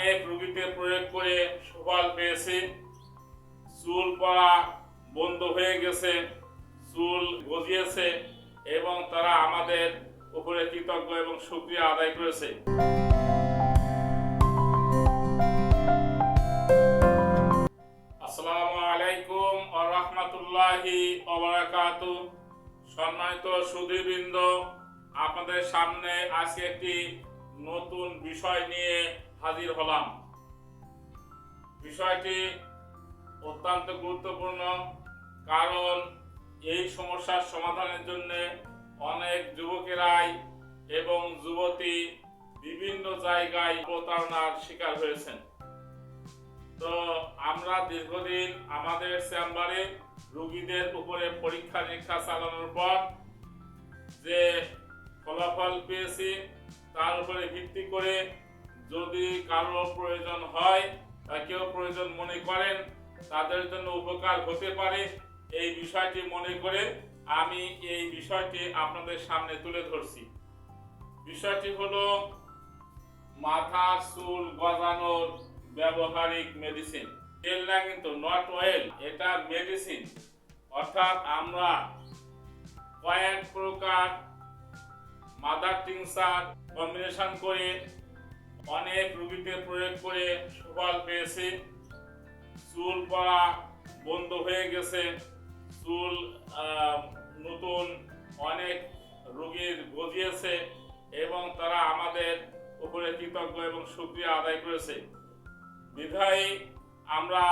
অনেক রোগীতে প্রয়োগ করে সুফল পেয়েছি। চুল পড়া বন্ধ হয়ে গেছে, চুল গজিয়েছে এবং তারা আমাদের উপরে কৃতজ্ঞ এবং শুকরিয়া আদায় করেছে। আসসালামু আলাইকুম ওয়া রাহমাতুল্লাহি ওয়া বারাকাতুহু। সম্মানিত সুধীবৃন্দ, আপনাদের সামনে আজকে একটি নতুন বিষয় নিয়ে হাজির হলাম। বিষয়টি অত্যন্ত গুরুত্বপূর্ণ, কারণ এই সমস্যার সমাধানের জন্য অনেক যুবকেরাই এবং যুবতী বিভিন্ন জায়গায় প্রতারণার শিকার হয়েছেন। তো আমরা দীর্ঘদিন আমাদের চেম্বারে রোগীদের উপরে পরীক্ষা নিরীক্ষা চালানোর পর যে ফলাফল পেয়েছি তার উপরে ভিত্তি করে যদি কারো প্রয়োজন হয় বা কেউ প্রয়োজন মনে করেন তাদের জন্য উপকার হতে পারে, এই বিষয়টি মনে করে আমি এই বিষয়টি আপনাদের সামনে তুলে ধরছি। বিষয়টি হলো মাথার চুল গজানোর ব্যবহারিক মেডিসিন। তেল না কিন্তু, নট অয়েল, এটা মেডিসিন। অর্থাৎ আমরা কয়েক প্রকার মাদার টিংচার কম্বিনেশন করে অনেক রোগীতে প্রয়োগ করে সুফল পেয়েছি। চুল পড়া বন্ধ হয়ে গেছে, চুল নতুন অনেক রোগীর গজিয়েছে এবং তারা আমাদের উপরে কৃতজ্ঞ এবং শুকরিয়া আদায় করেছে। বিধায় আমরা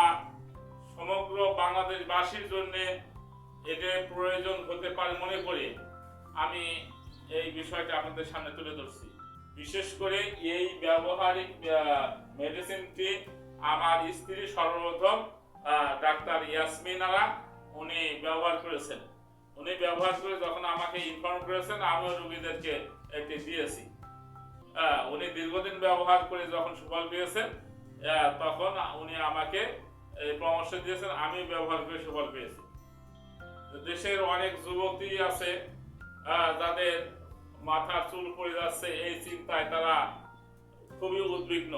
সমগ্র বাংলাদেশবাসীর জন্য এদের প্রয়োজন হতে পারে মনে করি আমি এই বিষয়টা আপনাদের সামনে তুলে ধরছি। বিশেষ করে এই ব্যবহারিক মেডিসিনটি আমার স্ত্রী সর্বপ্রথম ডাক্তার ইয়াসমিনারা উনি ব্যবহার করেছেন। উনি ব্যবহার করে যখন আমাকে ইনফর্ম করেছেন, আমিও রোগীদেরকে এটি দিয়েছি। উনি দীর্ঘদিন ব্যবহার করে যখন সুফল পেয়েছেন তখন উনি আমাকে এই পরামর্শ দিয়েছেন, আমি ব্যবহার করে সুফল পেয়েছি। দেশের অনেক যুবতী আছে যাদের মাথার চুল পড়ে যাচ্ছে, এই চিন্তায় তারা খুবই উদ্বিগ্ন।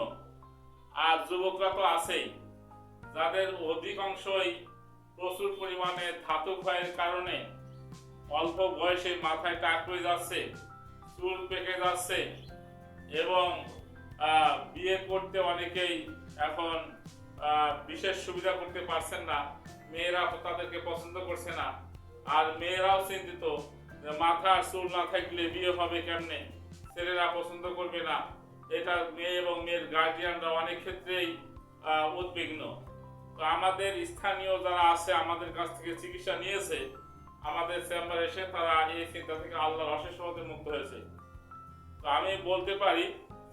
আর যুবকরা তো আছেই, যাদের অধিকাংশই প্রচুর পরিমাণে ধাতু ক্ষয়ের কারণে অল্প বয়সে মাথায় টাক হয়ে যাচ্ছে, চুল পেকে যাচ্ছে এবং বিয়ে করতে অনেকেই এখন বিশেষ সুবিধা করতে পারছেন না। মেয়েরা তাদেরকে পছন্দ করছে না, আর মেয়েরাও চিন্তিত যে মাথার চুল না থাকলে বিয়ে হবে কেমনে, ছেলেরা পছন্দ করবে না। এটা মেয়ে এবং মেয়ের গার্জিয়ানরা অনেক ক্ষেত্রেই উদ্বিগ্ন। তো আমাদের স্থানীয় যারা আছে, আমাদের কাছ থেকে চিকিৎসা নিয়েছে, আমাদের চেম্বারে এসে তারা এই চিন্তা থেকে আল্লাহর অশেষ রহমতে মুক্ত হয়েছে। তো আমি বলতে পারি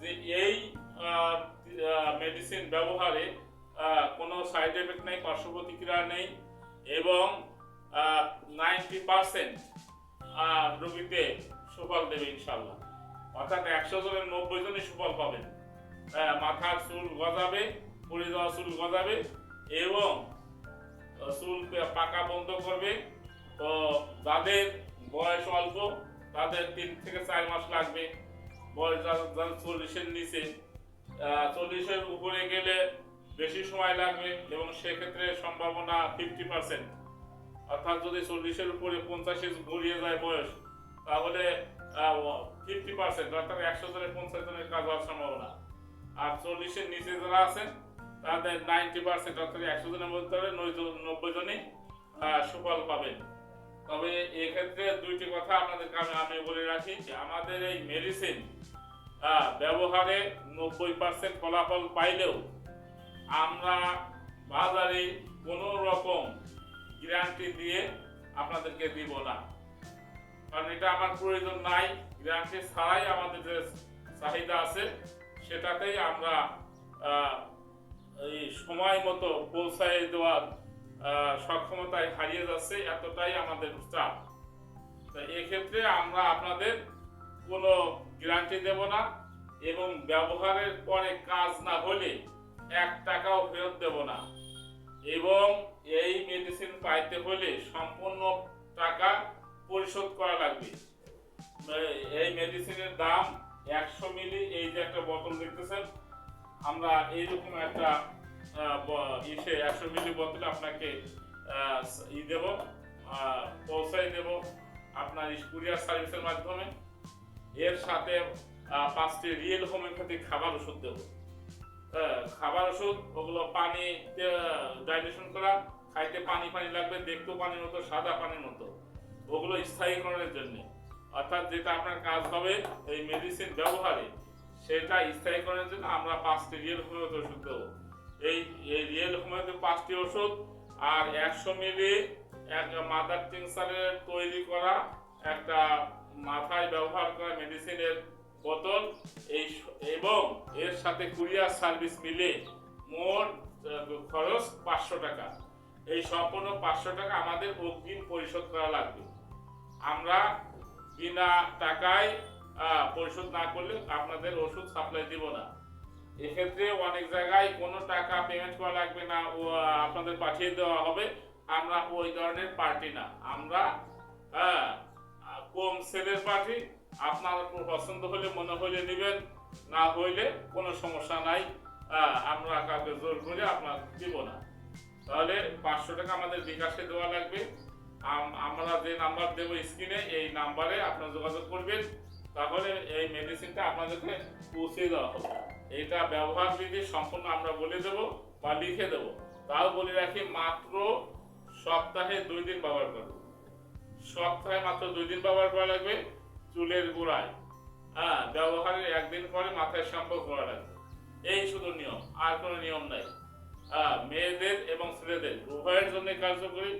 যে এই মেডিসিন ব্যবহারে কোনো সাইড এফেক্ট নেই, পার্শ্ব প্রতিক্রিয়া নেই এবং 90% রোগীতে সুফল দেবে ইনশাল্লাহ। অর্থাৎ 100 জনের 90 জনই সুফল পাবেন। মাথার চুল গজাবে, পড়ে যাওয়া চুল গজাবে এবং চুল পাকা বন্ধ করবে। তো যাদের বয়স অল্প তাদের 3 থেকে 4 মাস লাগবে। বয়স যাদের 40-এর নিচে, 40-এর উপরে গেলে বেশি সময় লাগবে এবং সেক্ষেত্রে সম্ভাবনা 50%। অর্থাৎ যদি 40-এর উপরে 50-এ গড়িয়ে যায় বয়স, তাহলে 50%, অর্থাৎ 100 জনের 50 জনের কাজ হওয়ার সম্ভাবনা। আর 40-এর নিচে যারা আছেন তাদের 90%, অর্থাৎ 100 জনের মধ্যে 90 জনই সুফল পাবেন। তবে এক্ষেত্রে দুইটি কথা আপনাদেরকে আমি বলে রাখি যে আমাদের এই মেডিসিন ব্যবহারে 90% ফলাফল পাইলেও আমরা বাজারে কোনো রকম গ্যারান্টি দিয়ে আপনাদেরকে দিব না, কারণ এটা আমার প্রয়োজন নাই। গ্যারান্টি ছাড়াই আমাদের যে চাহিদা আছে সেটাতেই আমরা এই সময় মতো পৌঁছায় দেওয়ার সক্ষমতায় হারিয়ে যাচ্ছে, এতটাই আমাদের চাপ। তো এক্ষেত্রে আমরা আপনাদের কোনো গ্যারান্টি দেব না এবং ব্যবহারের পরে কাজ না হলে 1 টাকাও ফেরত দেব না। এবং এই মেডিসিন পাইতে হলে সম্পূর্ণ টাকা পরিশোধ করা লাগবে। এই মেডিসিনের দাম 100 মিলি, এই যে একটা বোতল দেখতেছেন, আমরা এইরকম একটা ইসে 100 মিলি বোতলে আপনাকে দেব, পৌঁছাই দেব আপনার কুরিয়ার সার্ভিসের মাধ্যমে। এর সাথে 5টি রিয়েল হোমিওপ্যাথিক খাবার ওষুধ দেব। খাবার ওষুধ ওগুলো পানি ডাইজেশন করা, খাইতে পানি পানি লাগবে, দেখতেও পানির মতো, সাদা পানির মতো, ওগুলো স্থায়ীকরণের জন্য। অর্থাৎ যেটা আপনার কাজ হবে এই মেডিসিন ব্যবহারে, সেটা স্থায়ীকরণের জন্য আমরা 5টি রিয়েল হোমিওপ্যাথি ওষুধ দেবো। এই রিয়েল হোমিওপ্যাথি 5টি ওষুধ আর 100 মিলি এক মাদার টিংচারের তৈরি করা একটা মাথায় ব্যবহার করা মেডিসিনের বোতল, এই এবং এর সাথে কুরিয়ার সার্ভিস মিলে মোট খরচ 500 টাকা। এই সম্পূর্ণ 500 টাকা আমাদের অগ্রিম পরিশোধ করা লাগবে। আমরা বিনা টাকায় পরিশোধ না করলে আপনাদের ওষুধ সাপ্লাই দিব না। এক্ষেত্রে অনেক জায়গায় কোনো টাকা পেমেন্ট করা লাগবে না, ও আপনাদের পাঠিয়ে দেওয়া হবে। আমরা ওই ধরনের পার্টি না, আমরা কম সেলের পার্টি। আপনার পছন্দ হলে মনে হলে নেবেন, না হইলে কোনো সমস্যা নাই, আমরা কাউকে জোর করে আপনার দিব না। তাহলে 500 টাকা আমাদের বিকাশে দেওয়া লাগবে। আমরা যে নাম্বার দেবো স্ক্রিনে, এই নাম্বারে আপনারা যোগাযোগ করবেন, তাহলে এই মেডিসিনটা আপনাদেরকে পৌঁছে দেওয়া হবে। এটা ব্যবহার বিধি সম্পূর্ণ আমরা বলে দেবো বা লিখে দেবো। তাও বলে রাখি, মাত্র সপ্তাহে 2 দিন ব্যবহার করবো। সপ্তাহে মাত্র 2 দিন ব্যবহার করা লাগবে চুলের গোড়ায়। ব্যবহারের 1 দিন পরে মাথায় শ্যাম্পু করা লাগবে। এই শুধু নিয়ম, আর কোনো নিয়ম নাই। মেয়েদের এবং ছেলেদের উভয়ের জন্য কার্যকরী,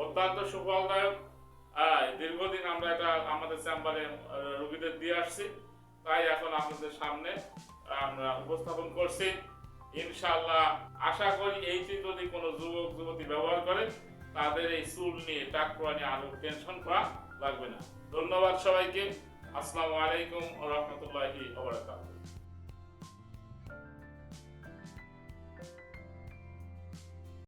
অত্যন্ত সুফলদায়ক। দীর্ঘদিন আমরা এটা আমাদের চেম্বারে রোগীদের দিয়ে আসছি, তাই এখন আপনাদের সামনে আমরা উপস্থাপন করছি। ইনশাআল্লাহ আশা করি এইটি যদি কোনো যুবক যুবতী ব্যবহার করে, তাদের এই চুল নিয়ে টাকরা নিয়ে আরো টেনশন করা লাগবে না। ধন্যবাদ সবাইকে। আসসালামু আলাইকুম ওয়া রাহমাতুল্লাহি ওয়া বারাকাতুহু।